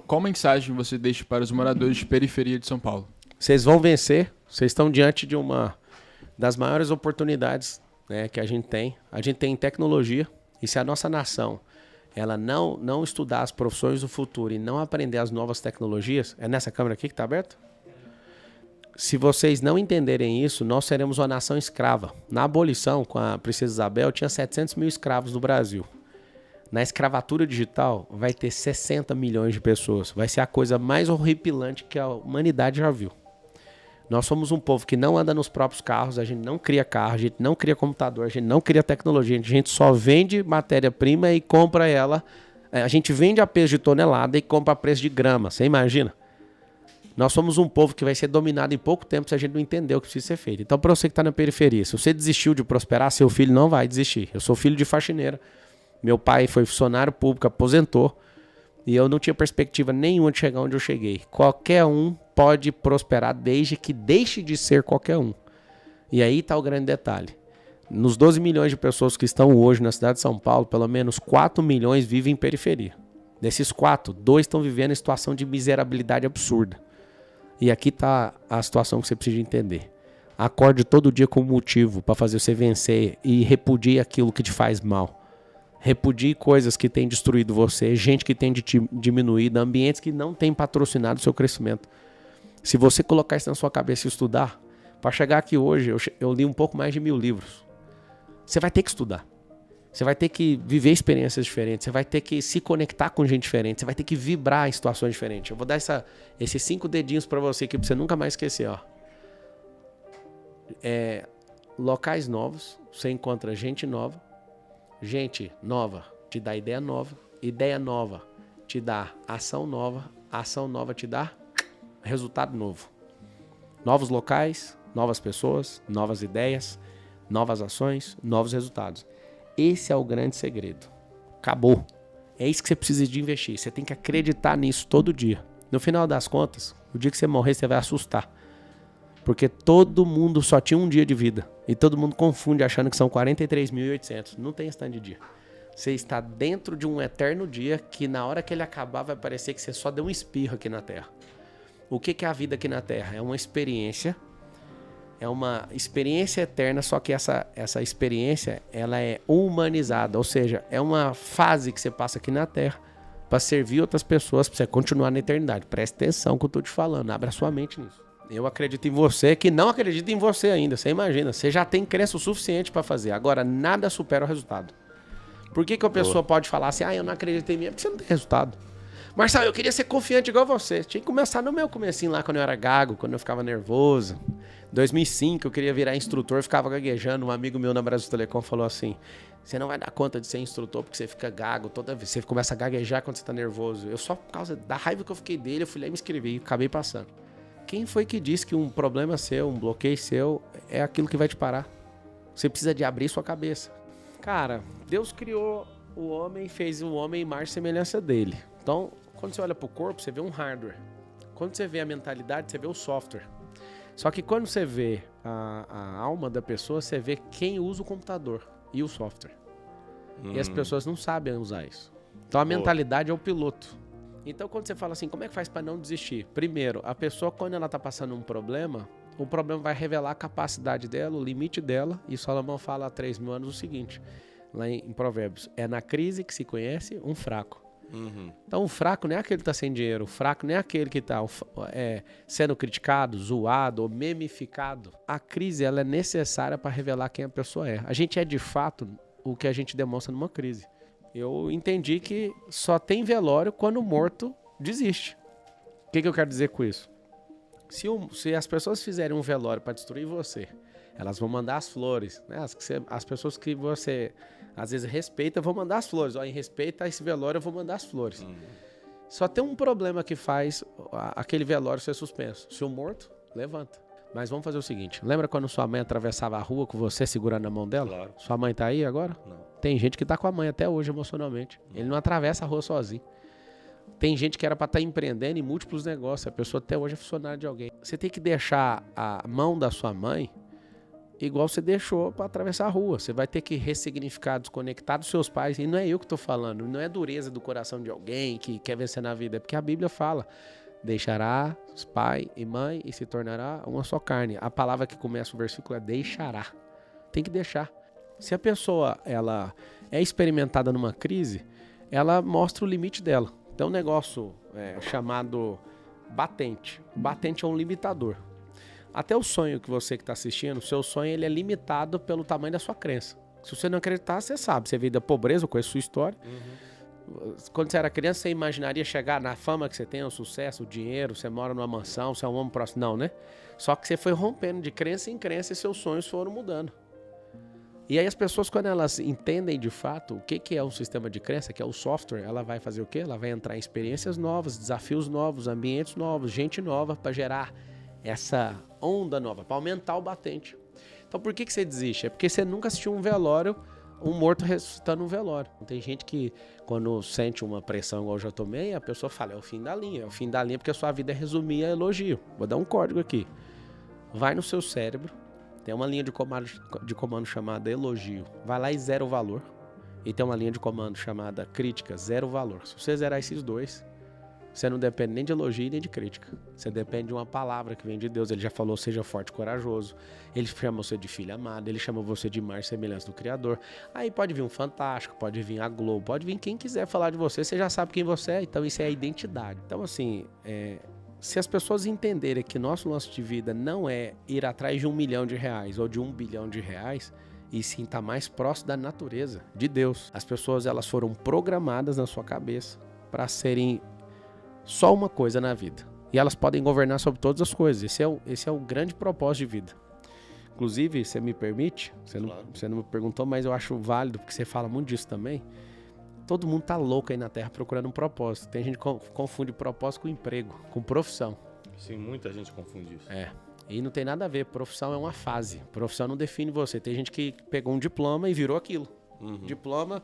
Qual mensagem você deixa para os moradores de periferia de São Paulo? Vocês vão vencer, vocês estão diante de uma das maiores oportunidades, né, que a gente tem. A gente tem tecnologia, e se a nossa nação ela não estudar as profissões do futuro e não aprender as novas tecnologias, é nessa câmera aqui que está aberta? Se vocês não entenderem isso, nós seremos uma nação escrava. Na abolição, com a Princesa Isabel, tinha 700 mil escravos no Brasil. Na escravatura digital, vai ter 60 milhões de pessoas. Vai ser a coisa mais horripilante que a humanidade já viu. Nós somos um povo que não anda nos próprios carros, a gente não cria carro, a gente não cria computador, a gente não cria tecnologia, a gente só vende matéria-prima e compra ela. A gente vende a preço de tonelada e compra a preço de grama, você imagina? Nós somos um povo que vai ser dominado em pouco tempo se a gente não entender o que precisa ser feito. Então, para você que está na periferia, se você desistiu de prosperar, seu filho não vai desistir. Eu sou filho de faxineira, meu pai foi funcionário público, aposentou, e eu não tinha perspectiva nenhuma de chegar onde eu cheguei. Qualquer um pode prosperar desde que deixe de ser qualquer um. E aí está o grande detalhe. Nos 12 milhões de pessoas que estão hoje na cidade de São Paulo, pelo menos 4 milhões vivem em periferia. Desses 4, 2 estão vivendo em situação de miserabilidade absurda. E aqui está a situação que você precisa entender. Acorde todo dia com um motivo para fazer você vencer e repudie aquilo que te faz mal. Repudie coisas que têm destruído você, gente que tem diminuído, ambientes que não têm patrocinado o seu crescimento. Se você colocar isso na sua cabeça e estudar, para chegar aqui hoje, eu li um pouco mais de 1000 livros. Você vai ter que estudar. Você vai ter que viver experiências diferentes. Você vai ter que se conectar com gente diferente. Você vai ter que vibrar em situações diferentes. Eu vou dar esses 5 dedinhos para você aqui, para você nunca mais esquecer. Ó. Locais novos, você encontra gente nova. Gente nova te dá ideia nova te dá ação nova te dá resultado novo. Novos locais, novas pessoas, novas ideias, novas ações, novos resultados. Esse é o grande segredo. Acabou. É isso que você precisa de investir. Você tem que acreditar nisso todo dia. No final das contas, o dia que você morrer, você vai assustar. Porque todo mundo só tinha um dia de vida. E todo mundo confunde achando que são 43.800. Não tem esse tanto de dia. Você está dentro de um eterno dia que na hora que ele acabar vai parecer que você só deu um espirro aqui na Terra. O que é a vida aqui na Terra? É uma experiência. É uma experiência eterna, só que essa experiência ela é humanizada. Ou seja, é uma fase que você passa aqui na Terra para servir outras pessoas, para você continuar na eternidade. Preste atenção no que eu estou te falando. Abra sua mente nisso. Eu acredito em você que não acredita em você ainda. Você imagina, você já tem crença o suficiente para fazer. Agora, nada supera o resultado. Por que a pessoa pode falar assim, eu não acredito em mim? É porque você não tem resultado. Marcelo, eu queria ser confiante igual você. Tinha que começar no meu comecinho lá, quando eu era gago, quando eu ficava nervoso. Em 2005, eu queria virar instrutor, ficava gaguejando. Um amigo meu na Brasil Telecom falou assim, você não vai dar conta de ser instrutor porque você fica gago toda vez. Você começa a gaguejar quando você tá nervoso. Eu só por causa da raiva que eu fiquei dele, eu fui lá e me inscrevi e acabei passando. Quem foi que disse que um problema seu, um bloqueio seu, é aquilo que vai te parar? Você precisa de abrir sua cabeça. Cara, Deus criou o homem, fez o homem em imagem e semelhança dele. Então, quando você olha para o corpo, você vê um hardware. Quando você vê a mentalidade, você vê o software. Só que quando você vê a alma da pessoa, você vê quem usa o computador e o software. E as pessoas não sabem usar isso. Então a mentalidade é o piloto. Então quando você fala assim, como é que faz para não desistir? Primeiro, a pessoa quando ela está passando um problema, o problema vai revelar a capacidade dela, o limite dela. E Salomão fala há 3.000 anos o seguinte, lá em Provérbios, é na crise que se conhece um fraco. Então o fraco não é aquele que está sem dinheiro, o fraco não é aquele que está sendo criticado, zoado ou memificado. A crise ela é necessária para revelar quem a pessoa é. A gente é de fato o que a gente demonstra numa crise. Eu entendi que só tem velório quando o morto desiste. O que eu quero dizer com isso? Se as pessoas fizerem um velório para destruir você, elas vão mandar as flores, né? As pessoas que você às vezes respeita vão mandar as flores. Em respeito a esse velório eu vou mandar as flores. Só tem um problema que faz aquele velório ser suspenso. Se o morto, levanta. Mas vamos fazer o seguinte, lembra quando sua mãe atravessava a rua com você segurando na mão dela? Claro. Sua mãe tá aí agora? Não. Tem gente que tá com a mãe até hoje emocionalmente. Ele não atravessa a rua sozinho. Tem gente que era para estar empreendendo em múltiplos negócios. A pessoa até hoje é funcionária de alguém. Você tem que deixar a mão da sua mãe igual você deixou para atravessar a rua. Você vai ter que ressignificar, desconectar dos seus pais. E não é eu que estou falando, não é dureza do coração de alguém que quer vencer na vida. É porque a Bíblia fala, deixará pai e mãe e se tornará uma só carne. A palavra que começa o versículo é deixará. Tem que deixar. Se a pessoa ela é experimentada numa crise, ela mostra o limite dela. Tem um negócio chamado batente. O batente é um limitador. Até o sonho que você que está assistindo, o seu sonho ele é limitado pelo tamanho da sua crença. Se você não acreditar, você sabe. Você veio da pobreza, eu conheço a sua história. Quando você era criança, você imaginaria chegar na fama que você tem, o sucesso, o dinheiro, você mora numa mansão, você é um homem próximo. Não, né? Só que você foi rompendo de crença em crença e seus sonhos foram mudando. E aí as pessoas, quando elas entendem de fato o que é um sistema de crença, que é o software, ela vai fazer o quê? Ela vai entrar em experiências novas, desafios novos, ambientes novos, gente nova para gerar essa onda nova, para aumentar o batente. Então por que você desiste? É porque você nunca assistiu um velório, um morto ressuscitando um velório. Tem gente que quando sente uma pressão igual eu já tomei, a pessoa fala, é o fim da linha. É o fim da linha porque a sua vida é resumir a elogio. Vou dar um código aqui. Vai no seu cérebro, tem uma linha de comando chamada elogio. Vai lá e zera o valor. E tem uma linha de comando chamada crítica, zero valor. Se você zerar esses dois, você não depende nem de elogio nem de crítica. Você depende de uma palavra que vem de Deus. Ele já falou, seja forte e corajoso. Ele chama você de filho amado. Ele chama você de imagem e semelhança do Criador. Aí pode vir um Fantástico, pode vir a Globo, pode vir quem quiser falar de você. Você já sabe quem você é. Então isso é a identidade. Então assim, se as pessoas entenderem que nosso lance de vida não é ir atrás de R$1 milhão ou de R$1 bilhão, e sim estar mais próximo da natureza, de Deus. As pessoas elas foram programadas na sua cabeça para serem só uma coisa na vida. E elas podem governar sobre todas as coisas. Esse é o grande propósito de vida. Inclusive, você me permite, você não me perguntou, mas eu acho válido, porque você fala muito disso também. Todo mundo tá louco aí na Terra procurando um propósito. Tem gente que confunde propósito com emprego, com profissão. Sim, muita gente confunde isso. E não tem nada a ver. Profissão é uma fase. Profissão não define você. Tem gente que pegou um diploma e virou aquilo. Diploma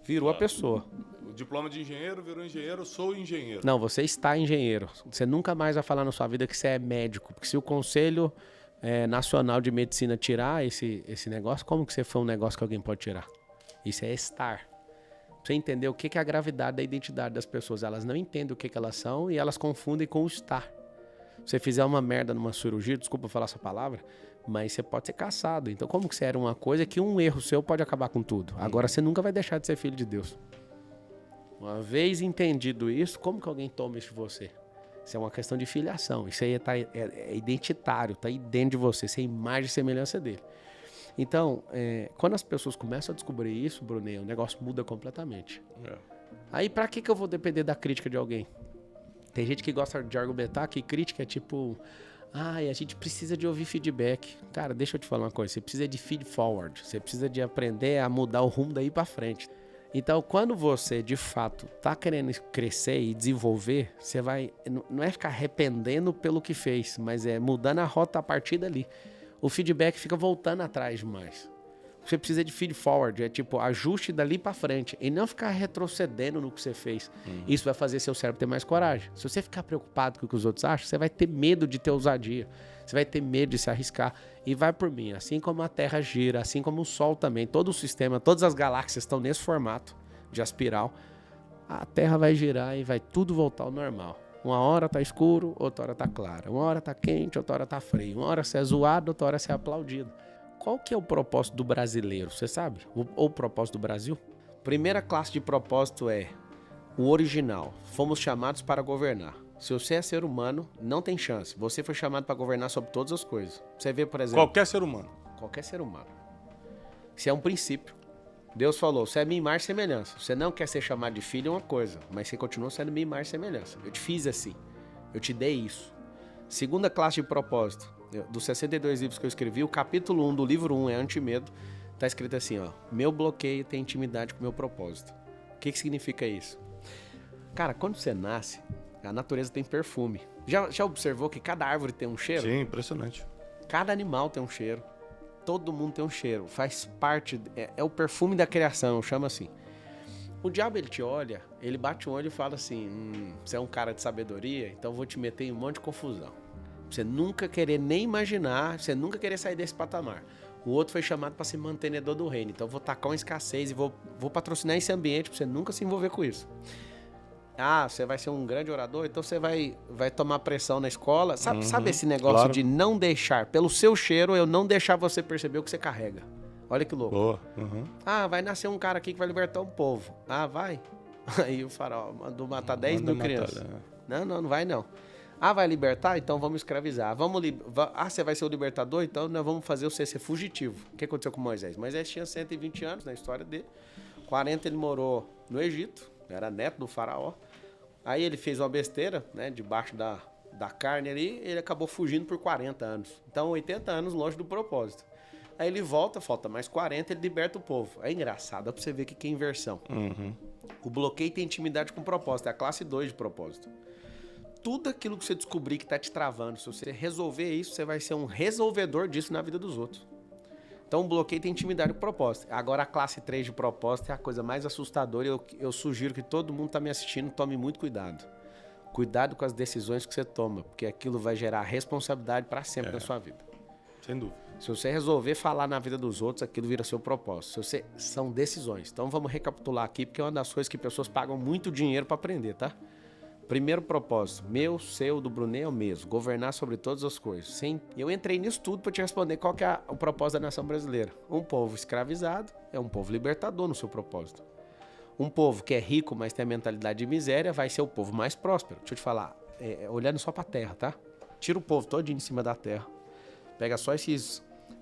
virou a pessoa. O diploma de engenheiro virou engenheiro, sou engenheiro. Não, você está engenheiro. Você nunca mais vai falar na sua vida que você é médico. Porque se o Conselho Nacional de Medicina tirar esse negócio, como que você foi um negócio que alguém pode tirar? Isso é estar. Pra você entender o que é a gravidade da identidade das pessoas. Elas não entendem o que elas são e elas confundem com o estar. Se você fizer uma merda numa cirurgia, desculpa falar essa palavra, mas você pode ser caçado. Então como que você era uma coisa que um erro seu pode acabar com tudo? Agora você nunca vai deixar de ser filho de Deus. Uma vez entendido isso, como que alguém toma isso de você? Isso é uma questão de filiação. Isso aí é identitário, tá aí dentro de você. Isso é imagem e semelhança dele. Então, quando as pessoas começam a descobrir isso, Brunet, o negócio muda completamente. Aí, pra que eu vou depender da crítica de alguém? Tem gente que gosta de argumentar que crítica é tipo... a gente precisa de ouvir feedback. Cara, deixa eu te falar uma coisa. Você precisa de feed forward. Você precisa de aprender a mudar o rumo daí pra frente. Então, quando você, de fato, tá querendo crescer e desenvolver, você vai... Não é ficar arrependendo pelo que fez, mas é mudando a rota a partir dali. O feedback fica voltando atrás demais. Você precisa de feed forward, é tipo ajuste dali pra frente. E não ficar retrocedendo no que você fez. Isso vai fazer seu cérebro ter mais coragem. Se você ficar preocupado com o que os outros acham, você vai ter medo de ter ousadia. Você vai ter medo de se arriscar. E vai por mim. Assim como a Terra gira, assim como o Sol também, todo o sistema, todas as galáxias estão nesse formato de espiral. A Terra vai girar e vai tudo voltar ao normal. Uma hora tá escuro, outra hora tá claro. Uma hora tá quente, outra hora tá frio. Uma hora você é zoado, outra hora você é aplaudido. Qual que é o propósito do brasileiro, você sabe? Ou o propósito do Brasil? Primeira classe de propósito é o original. Fomos chamados para governar. Se você é ser humano, não tem chance. Você foi chamado para governar sobre todas as coisas. Você vê, por exemplo... Qualquer ser humano. Qualquer ser humano. Isso é um princípio. Deus falou, você é minha imagem e semelhança. Você não quer ser chamado de filho, é uma coisa, mas você continua sendo minha imagem e semelhança. Eu te fiz assim. Eu te dei isso. Segunda classe de propósito. Dos 62 livros que eu escrevi, o capítulo 1 do livro 1 é anti-medo. Tá escrito assim, ó. Meu bloqueio tem intimidade com o meu propósito. O que significa isso? Cara, quando você nasce, a natureza tem perfume. Já observou que cada árvore tem um cheiro? Sim, impressionante. Cada animal tem um cheiro. Todo mundo tem um cheiro. Faz parte... É o perfume da criação, chama assim. O diabo, ele te olha, ele bate o olho e fala assim, você é um cara de sabedoria, então eu vou te meter em um monte de confusão. Pra Você nunca querer nem imaginar, você nunca querer sair desse patamar. O outro foi chamado para ser mantenedor do reino. Então eu vou tacar uma escassez e vou patrocinar esse ambiente para você nunca se envolver com isso. Ah, você vai ser um grande orador, então você vai tomar pressão na escola. Sabe esse negócio de não deixar, pelo seu cheiro, eu não deixar você perceber o que você carrega. Olha que louco. Boa. Ah, vai nascer um cara aqui que vai libertar um povo. Ah, vai? Aí o faraó mandou matar 10 mil crianças. Não vai não. Ah, vai libertar? Então vamos escravizar. Você vai ser o libertador? Então nós vamos fazer você ser fugitivo. O que aconteceu com Moisés? Moisés tinha 120 anos na história dele. 40 ele morou no Egito, era neto do faraó. Aí ele fez uma besteira, né, debaixo da carne ali, ele acabou fugindo por 40 anos. Então 80 anos longe do propósito. Aí ele volta, falta mais 40, ele liberta o povo. É engraçado, dá pra você ver que é inversão. O bloqueio tem intimidade com propósito, é a classe 2 de propósito. Tudo aquilo que você descobrir que tá te travando, se você resolver isso, você vai ser um resolvedor disso na vida dos outros. Então o bloqueio tem intimidade com propósito. Agora a classe 3 de propósito é a coisa mais assustadora e eu sugiro que todo mundo tá me assistindo, tome muito cuidado. Cuidado com as decisões que você toma, porque aquilo vai gerar responsabilidade para sempre na sua vida. Sem dúvida. Se você resolver falar na vida dos outros, aquilo vira seu propósito. São decisões. Então vamos recapitular aqui, porque é uma das coisas que pessoas pagam muito dinheiro para aprender, tá? Primeiro propósito, meu, seu, do Brunet é o mesmo. Governar sobre todas as coisas. Eu entrei nisso tudo para te responder qual que é o propósito da nação brasileira. Um povo escravizado é um povo libertador no seu propósito. Um povo que é rico, mas tem a mentalidade de miséria, vai ser o povo mais próspero. Deixa eu te falar, olhando só para a terra, tá? Tira o povo todinho em cima da terra. Pega só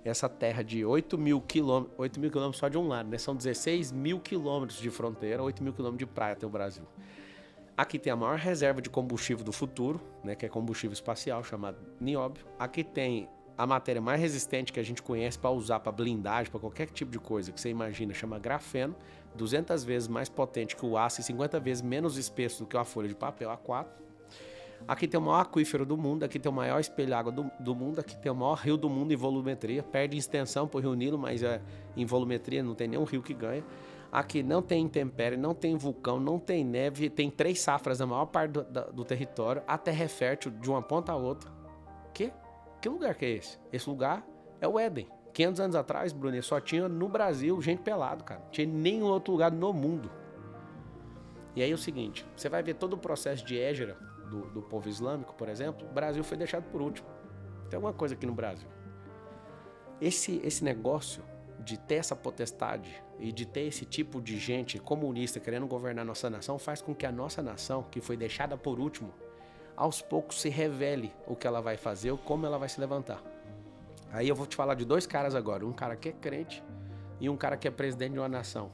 essa terra de 8 mil quilômetros só de um lado, né? São 16 mil quilômetros de fronteira, 8 mil quilômetros de praia até o Brasil. Aqui tem a maior reserva de combustível do futuro, né? Que é combustível espacial, chamado nióbio. Aqui tem a matéria mais resistente que a gente conhece para usar para blindagem, para qualquer tipo de coisa que você imagina, chama grafeno, 200 vezes mais potente que o aço e 50 vezes menos espesso do que uma folha de papel A4. Aqui tem o maior aquífero do mundo, aqui tem o maior espelho água do mundo, aqui tem o maior rio do mundo em volumetria, perde em extensão para o Rio Nilo, mas em volumetria não tem nenhum rio que ganha. Aqui não tem intempérie, não tem vulcão, não tem neve, tem 3 safras na maior parte do território, a terra é fértil de uma ponta a outra. Que lugar que é esse? Esse lugar é o Éden. 500 anos atrás, Brunet, só tinha no Brasil gente pelado, cara. Não tinha nenhum outro lugar no mundo. E aí é o seguinte, você vai ver todo o processo de Hégera do povo islâmico, por exemplo, o Brasil foi deixado por último. Tem alguma coisa aqui no Brasil. Esse negócio de ter essa potestade e de ter esse tipo de gente comunista querendo governar a nossa nação faz com que a nossa nação, que foi deixada por último, aos poucos se revele o que ela vai fazer ou como ela vai se levantar. Aí eu vou te falar de 2 caras agora, um cara que é crente e um cara que é presidente de uma nação.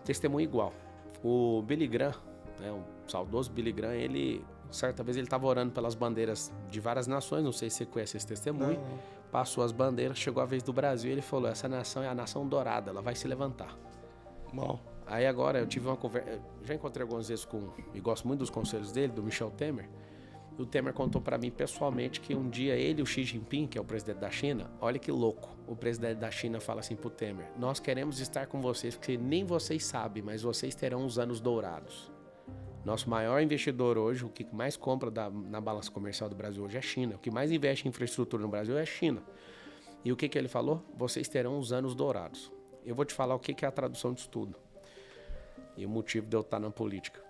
Testemunho igual. O Billy Graham, né, o saudoso Billy Graham, certa vez ele estava orando pelas bandeiras de várias nações, não sei se você conhece esse testemunho, passou as bandeiras, chegou a vez do Brasil e ele falou, essa nação é a nação dourada, ela vai se levantar. Bom. Aí agora eu tive uma conversa, já encontrei algumas vezes e gosto muito dos conselhos dele, do Michel Temer. O Temer contou para mim pessoalmente que um dia ele e o Xi Jinping, que é o presidente da China, olha que louco, o presidente da China fala assim pro Temer, nós queremos estar com vocês, porque nem vocês sabem, mas vocês terão os anos dourados. Nosso maior investidor hoje, o que mais compra na balança comercial do Brasil hoje é a China. O que mais investe em infraestrutura no Brasil é a China. E o que ele falou? Vocês terão os anos dourados. Eu vou te falar o que é a tradução disso tudo. E o motivo de eu estar na política.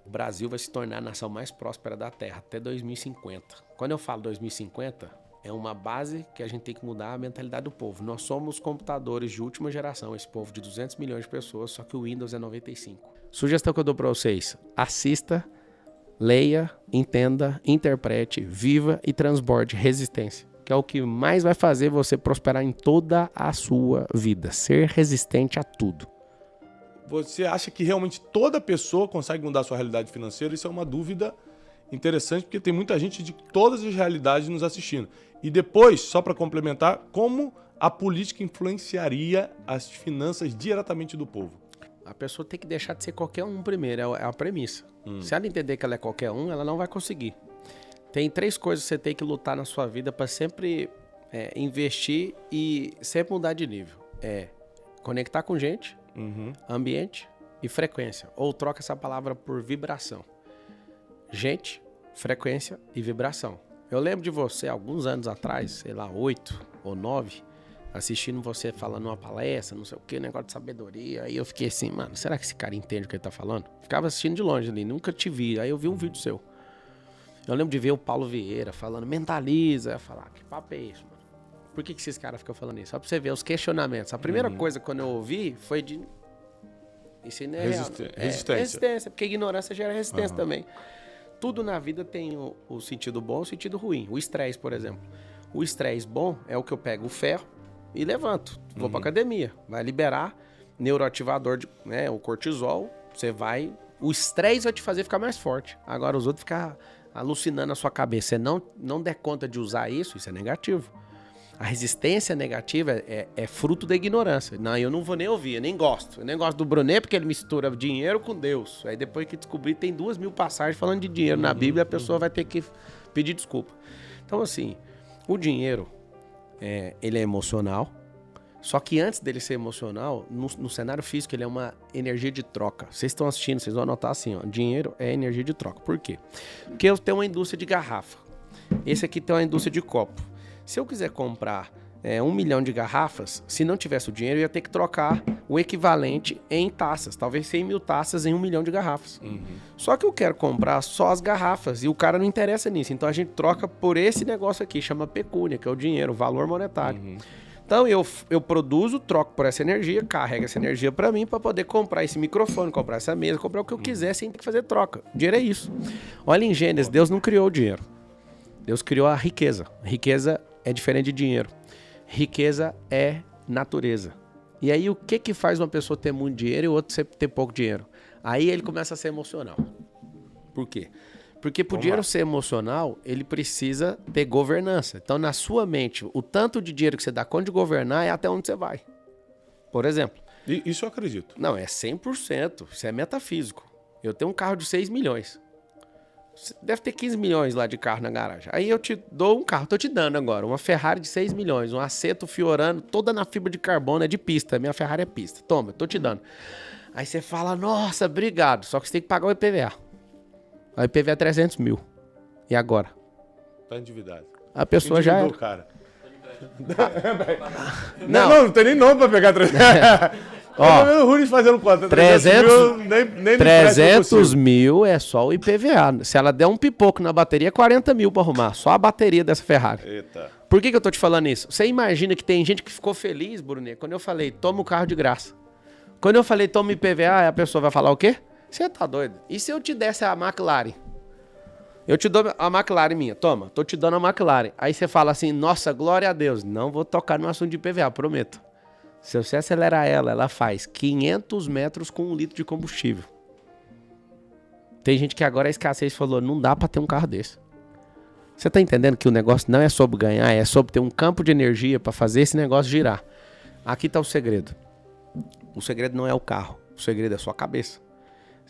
O Brasil vai se tornar a nação mais próspera da Terra até 2050. Quando eu falo 2050, é uma base que a gente tem que mudar a mentalidade do povo. Nós somos computadores de última geração, esse povo de 200 milhões de pessoas, só que o Windows é 95. Sugestão que eu dou para vocês, assista, leia, entenda, interprete, viva e transborde resistência, que é o que mais vai fazer você prosperar em toda a sua vida, ser resistente a tudo. Você acha que realmente toda pessoa consegue mudar a sua realidade financeira? Isso é uma dúvida interessante, porque tem muita gente de todas as realidades nos assistindo. E depois, só para complementar, como a política influenciaria as finanças diretamente do povo? A pessoa tem que deixar de ser qualquer um primeiro, é a premissa. Se ela entender que ela é qualquer um, ela não vai conseguir. Tem 3 coisas que você tem que lutar na sua vida para sempre investir e sempre mudar de nível. Conectar com gente, ambiente e frequência. Ou troca essa palavra por vibração. Gente, frequência e vibração. Eu lembro de você, alguns anos atrás, sei lá, 8 ou 9, assistindo você falando uma palestra, não sei o que, negócio de sabedoria. Aí eu fiquei assim, mano, será que esse cara entende o que ele tá falando? Ficava assistindo de longe ali, nunca te vi. Aí eu vi um vídeo seu. Eu lembro de ver o Paulo Vieira falando, mentaliza. Eu falava, que papo é isso, mano? Por que esses caras ficam falando isso? Só pra você ver os questionamentos. A primeira coisa quando eu ouvi foi de... Isso aí não é resistência. Resistência, porque ignorância gera resistência também. Tudo na vida tem o sentido bom e o sentido ruim. O estresse, por exemplo. O estresse bom é o que eu pego o ferro e levanto. Vou pra academia. Vai liberar neuroativador, né, o cortisol. Você vai... O estresse vai te fazer ficar mais forte. Agora os outros ficam alucinando na sua cabeça. Você não der conta de usar isso é negativo. A resistência negativa é fruto da ignorância. Não, eu não vou nem ouvir, eu nem gosto. Eu nem gosto do Brunet porque ele mistura dinheiro com Deus. Aí depois que descobri, tem 2.000 passagens falando de dinheiro na Bíblia, a pessoa vai ter que pedir desculpa. Então, assim, o dinheiro, ele é emocional. Só que antes dele ser emocional, no cenário físico, ele é uma energia de troca. Vocês estão assistindo, vocês vão anotar assim, ó, dinheiro é energia de troca. Por quê? Porque eu tenho uma indústria de garrafa. Esse aqui tem uma indústria de copo. Se eu quiser comprar 1 milhão de garrafas, se não tivesse o dinheiro, eu ia ter que trocar o equivalente em taças. Talvez 100 mil taças em 1 milhão de garrafas. Só que eu quero comprar só as garrafas e o cara não interessa nisso. Então a gente troca por esse negócio aqui, chama pecúnia, que é o dinheiro, o valor monetário. Então eu produzo, troco por essa energia, carrego essa energia para mim para poder comprar esse microfone, comprar essa mesa, comprar o que eu quiser sem ter que fazer troca. O dinheiro é isso. Olha em Gênesis, Deus não criou o dinheiro. Deus criou a riqueza. Riqueza é diferente de dinheiro. Riqueza é natureza. E aí o que faz uma pessoa ter muito dinheiro e o outro ter pouco dinheiro? Aí ele começa a ser emocional. Por quê? Porque pro dinheiro ser emocional, ele precisa ter governança. Então na sua mente, o tanto de dinheiro que você dá conta de governar é até onde você vai. Por exemplo. Isso eu acredito. Não, é 100%. Isso é metafísico. Eu tenho um carro de 6 milhões. Deve ter 15 milhões lá de carro na garagem. Aí eu te dou um carro, tô te dando agora, uma Ferrari de 6 milhões, um Aceto Fiorano, toda na fibra de carbono, é de pista, minha Ferrari é pista. Toma, tô te dando. Aí você fala, nossa, obrigado, só que você tem que pagar o IPVA. O IPVA é 300 mil. E agora? Tá endividado. A pessoa já Endividou, cara. Não. Não tem nem nome pra pegar 300. Ó, o Rui fazendo conta. 300 mil é só o IPVA. Se ela der um pipoco na bateria, 40 mil pra arrumar. Só a bateria dessa Ferrari. Eita. Por que eu tô te falando isso? Você imagina que tem gente que ficou feliz, Brunet, quando eu falei, toma o carro de graça. Quando eu falei, toma IPVA, a pessoa vai falar o quê? Você tá doido? E se eu te desse a McLaren? Eu te dou a McLaren minha. Toma, tô te dando a McLaren. Aí você fala assim, nossa, glória a Deus. Não vou tocar no assunto de IPVA, prometo. Se você acelerar ela faz 500 metros com 1 litro de combustível. Tem gente que agora a escassez falou, não dá pra ter um carro desse. Você tá entendendo que o negócio não é sobre ganhar, é sobre ter um campo de energia pra fazer esse negócio girar. Aqui tá o segredo. O segredo não é o carro, o segredo é a sua cabeça.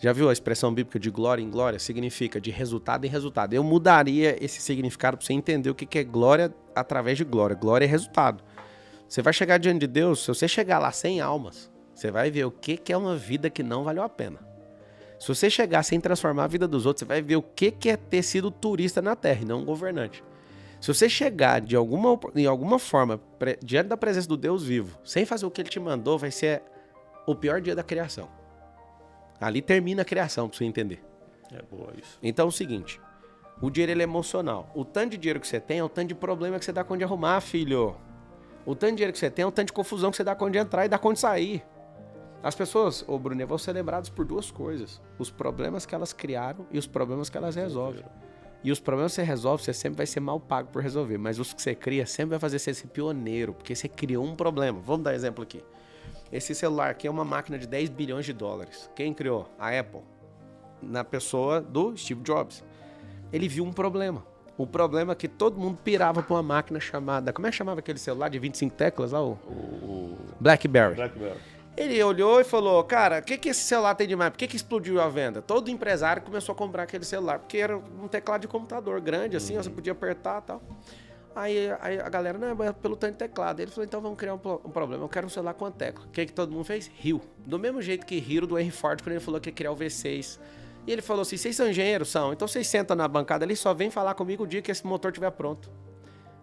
Já viu a expressão bíblica de glória em glória? Significa de resultado em resultado. Eu mudaria esse significado pra você entender o que é glória através de glória. Glória é resultado. Você vai chegar diante de Deus, se você chegar lá sem almas, você vai ver o que é uma vida que não valeu a pena. Se você chegar sem transformar a vida dos outros, você vai ver o que é ter sido turista na terra e não um governante. Se você chegar de alguma forma diante da presença do Deus vivo, sem fazer o que ele te mandou, vai ser o pior dia da criação. Ali termina a criação, pra você entender. É boa isso. Então é o seguinte, o dinheiro ele é emocional. O tanto de dinheiro que você tem é o tanto de problema que você dá conta de arrumar, filho. O tanto de dinheiro que você tem é o tanto de confusão que você dá conta de entrar e dá conta de sair. As pessoas, Bruno, vão ser lembradas por duas coisas. Os problemas que elas criaram e os problemas que elas resolvem. E os problemas que você resolve, você sempre vai ser mal pago por resolver. Mas os que você cria sempre vai fazer você ser pioneiro, porque você criou um problema. Vamos dar um exemplo aqui. Esse celular aqui é uma máquina de 10 bilhões de dólares. Quem criou? A Apple. Na pessoa do Steve Jobs. Ele viu um problema. O problema é que todo mundo pirava pra uma máquina chamada... Como é que chamava aquele celular de 25 teclas lá? O BlackBerry. Ele olhou e falou, cara, o que esse celular tem demais? Por que explodiu a venda? Todo empresário começou a comprar aquele celular, porque era um teclado de computador grande, assim, você podia apertar e tal. Aí a galera, não, é pelo tanto de teclado. Ele falou, então vamos criar um problema, eu quero um celular com a tecla. O que todo mundo fez? Riu. Do mesmo jeito que riram do Henry Ford quando ele falou que ia criar o V6 E ele falou assim, vocês são engenheiros? São. Então vocês sentam na bancada ali, só vem falar comigo o dia que esse motor estiver pronto.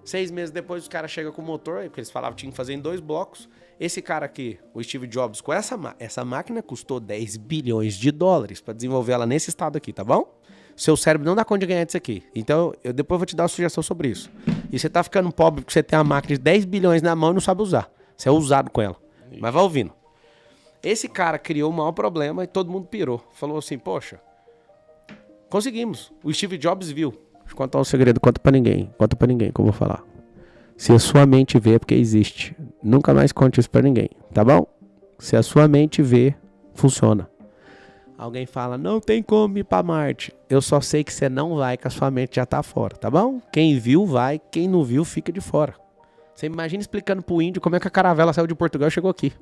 6 meses depois, os caras chegam com o motor, porque eles falavam que tinha que fazer em 2 blocos. Esse cara aqui, o Steve Jobs, com essa máquina custou 10 bilhões de dólares para desenvolver ela nesse estado aqui, tá bom? Seu cérebro não dá conta de ganhar disso aqui. Então, eu depois vou te dar uma sugestão sobre isso. E você tá ficando pobre porque você tem uma máquina de 10 bilhões na mão e não sabe usar. Você é usado com ela. Mas vai ouvindo. Esse cara criou o maior problema e todo mundo pirou. Falou assim, poxa, conseguimos. O Steve Jobs viu. Deixa eu contar um segredo, conta pra ninguém que eu vou falar. Se a sua mente vê, é porque existe. Nunca mais conte isso pra ninguém, tá bom? Se a sua mente vê, funciona. Alguém fala, não tem como ir pra Marte. Eu só sei que você não vai, que a sua mente já tá fora, tá bom? Quem viu, vai. Quem não viu, fica de fora. Você imagina explicando pro índio como é que a caravela saiu de Portugal e chegou aqui.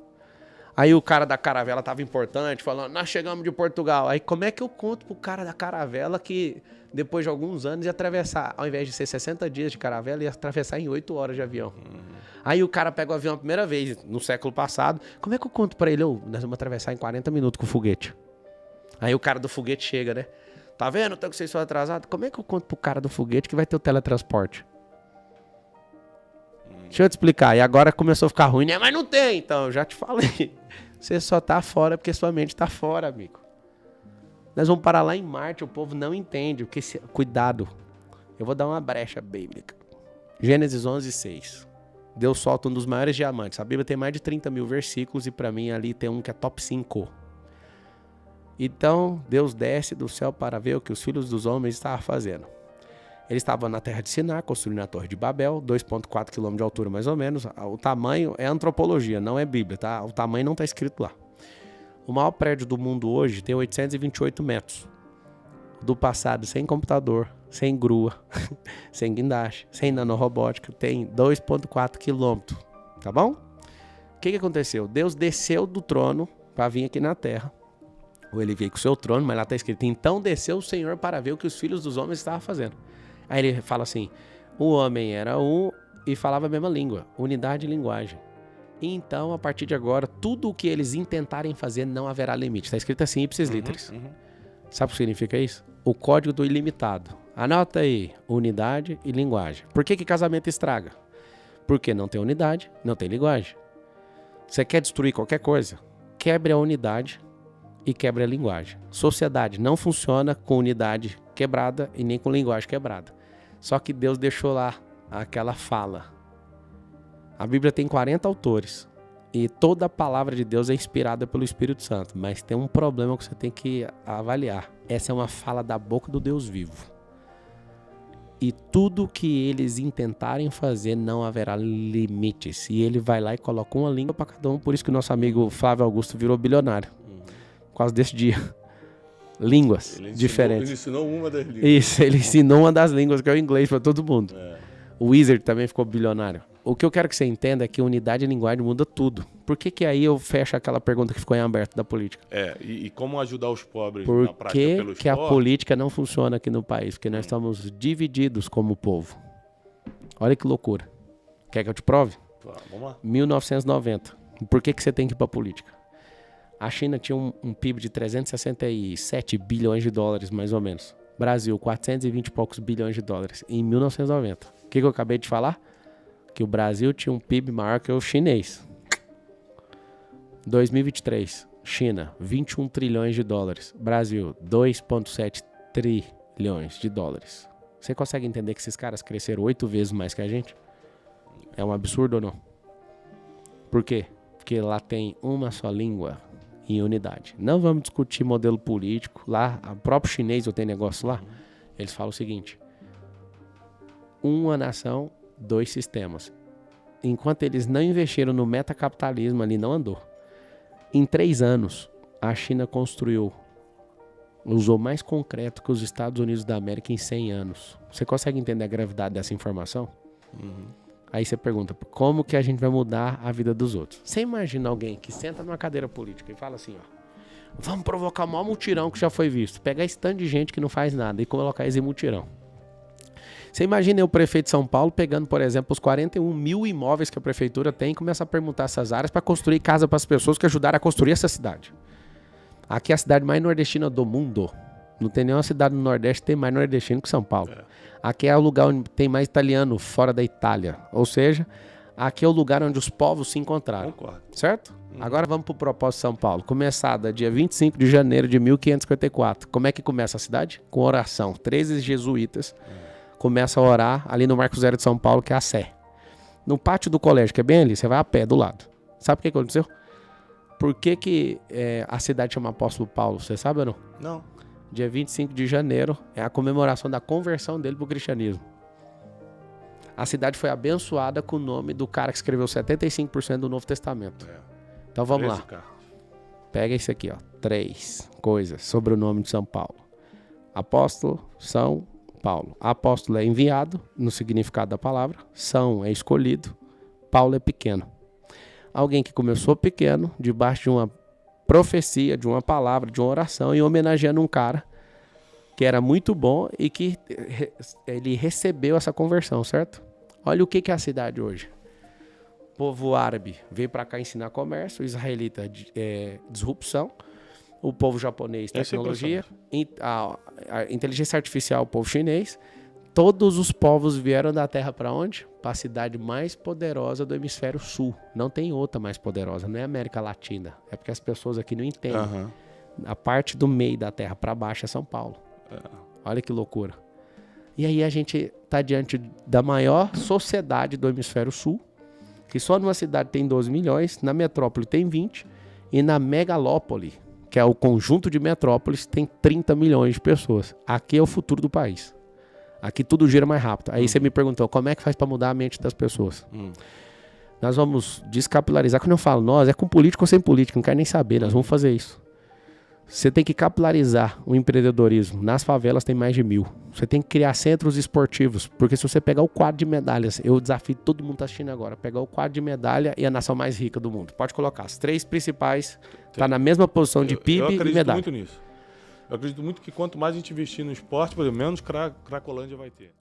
Aí o cara da caravela tava importante, falando, nós chegamos de Portugal. Aí como é que eu conto pro cara da caravela que depois de alguns anos ia atravessar, ao invés de ser 60 dias de caravela, ia atravessar em 8 horas de avião. Aí o cara pega o avião a primeira vez, no século passado. Como é que eu conto pra ele, nós vamos atravessar em 40 minutos com o foguete? Aí o cara do foguete chega, né? Tá vendo? Tanto que vocês são atrasados. Como é que eu conto pro cara do foguete que vai ter o teletransporte? Deixa eu te explicar. E agora começou a ficar ruim, né? Mas não tem, então. Eu já te falei. Você só tá fora porque sua mente tá fora, amigo. Nós vamos parar lá em Marte. O povo não entende. Cuidado. Eu vou dar uma brecha bíblica. Gênesis 11:6. Deus solta um dos maiores diamantes. A Bíblia tem mais de 30 mil versículos e pra mim ali tem um que é top 5. Então, Deus desce do céu para ver o que os filhos dos homens estavam fazendo. Eles estavam na terra de Siná, construindo a Torre de Babel, 2,4 km de altura mais ou menos. O tamanho é antropologia, não é Bíblia, tá? O tamanho não está escrito lá. O maior prédio do mundo hoje tem 828 metros. Do passado, sem computador, sem grua, sem guindaste, sem nanorobótica, tem 2,4 km, tá bom? O que aconteceu? Deus desceu do trono para vir aqui na terra. Ou ele veio com o seu trono, mas lá está escrito, então desceu o Senhor para ver o que os filhos dos homens estavam fazendo. Aí ele fala assim, o homem era um e falava a mesma língua, unidade de linguagem. Então, a partir de agora, tudo o que eles intentarem fazer não haverá limite. Está escrito assim, ipsis literis. Sabe o que significa isso? O código do ilimitado. Anota aí, unidade e linguagem. Por que casamento estraga? Porque não tem unidade, não tem linguagem. Você quer destruir qualquer coisa? Quebre a unidade e quebre a linguagem. Sociedade não funciona com unidade quebrada e nem com linguagem quebrada. Só que Deus deixou lá aquela fala. A Bíblia tem 40 autores e toda a palavra de Deus é inspirada pelo Espírito Santo, mas tem um problema que você tem que avaliar. Essa é uma fala da boca do Deus vivo. E tudo que eles intentarem fazer não haverá limites. E ele vai lá e coloca uma língua para cada um. Por isso que o nosso amigo Flávio Augusto virou bilionário. Por causa desse dia. Línguas diferentes. Ele ensinou uma das línguas. Isso, ele ensinou uma das línguas, que é o inglês, para todo mundo. O Wizard também ficou bilionário. O que eu quero que você entenda é que unidade e linguagem muda tudo. Por que aí eu fecho aquela pergunta que ficou em aberto da política? E como ajudar os pobres na prática pelo esporte? Por que a política não funciona aqui no país? Porque nós estamos divididos como povo. Olha que loucura. Quer que eu te prove? Vamos lá. 1990. Por que você tem que ir para a política? A China tinha um PIB de 367 bilhões de dólares, mais ou menos. Brasil, 420 e poucos bilhões de dólares, em 1990. O que eu acabei de falar? Que o Brasil tinha um PIB maior que o chinês. 2023, China, 21 trilhões de dólares. Brasil, 2,7 trilhões de dólares. Você consegue entender que esses caras cresceram 8 vezes mais que a gente? É um absurdo ou não? Por quê? Porque lá tem uma só língua em unidade. Não vamos discutir modelo político. Lá, o próprio chinês, eu tenho negócio lá, eles falam o seguinte: uma nação, 2 sistemas. Enquanto eles não investiram no metacapitalismo ali, não andou. Em 3 anos, a China usou mais concreto que os Estados Unidos da América em 100 anos. Você consegue entender a gravidade dessa informação? Aí você pergunta, como que a gente vai mudar a vida dos outros? Você imagina alguém que senta numa cadeira política e fala assim, vamos provocar o maior mutirão que já foi visto. Pegar esse tanto de gente que não faz nada e colocar eles em mutirão. Você imagina o prefeito de São Paulo pegando, por exemplo, os 41 mil imóveis que a prefeitura tem e começa a permutar essas áreas para construir casa para as pessoas que ajudaram a construir essa cidade. Aqui é a cidade mais nordestina do mundo. Não tem nenhuma cidade no Nordeste que tem mais nordestino que São Paulo. Aqui é o lugar onde tem mais italiano fora da Itália. Ou seja, aqui é o lugar onde os povos se encontraram. Concordo. Certo? Agora vamos para o propósito de São Paulo. Começada dia 25 de janeiro de 1554. Como é que começa a cidade? Com oração. 13 jesuítas começam a orar ali no Marco Zero de São Paulo, que é a Sé. No pátio do colégio, que é bem ali, você vai a pé do lado. Sabe o que aconteceu? Por que a cidade chama Apóstolo Paulo? Você sabe ou não? Não. Dia 25 de janeiro é a comemoração da conversão dele para o cristianismo. A cidade foi abençoada com o nome do cara que escreveu 75% do Novo Testamento. Então vamos lá. Pega isso aqui, ó. 3 coisas sobre o nome de São Paulo. Apóstolo São Paulo. Apóstolo é enviado, no significado da palavra. São é escolhido. Paulo é pequeno. Alguém que começou pequeno, debaixo de uma profecia, de uma palavra, de uma oração, e homenageando um cara que era muito bom e que ele recebeu essa conversão, certo? Olha o que é a cidade hoje. O povo árabe veio para cá ensinar comércio, o israelita disrupção, o povo japonês tecnologia, a inteligência artificial, o povo chinês. Todos os povos vieram da Terra para onde? Para a cidade mais poderosa do hemisfério sul. Não tem outra mais poderosa, não é América Latina. É porque as pessoas aqui não entendem. A parte do meio da Terra para baixo é São Paulo. Olha que loucura. E aí a gente está diante da maior sociedade do hemisfério sul, que só numa cidade tem 12 milhões, na metrópole tem 20, e na megalópole, que é o conjunto de metrópoles, tem 30 milhões de pessoas. Aqui é o futuro do país. Aqui tudo gira mais rápido. Aí você me perguntou, como é que faz para mudar a mente das pessoas? Nós vamos descapilarizar. Quando eu falo nós, é com político ou sem político, não quero nem saber, nós vamos fazer isso. Você tem que capilarizar o empreendedorismo. Nas favelas tem mais de 1000. Você tem que criar centros esportivos, porque se você pegar o quadro de medalhas, eu desafio todo mundo que tá assistindo agora, pegar o quadro de medalha e a nação mais rica do mundo. Pode colocar, as 3 principais, tá na mesma posição de PIB e medalha. Eu acredito muito nisso. Eu acredito muito que quanto mais a gente investir no esporte, por exemplo, menos Cracolândia vai ter.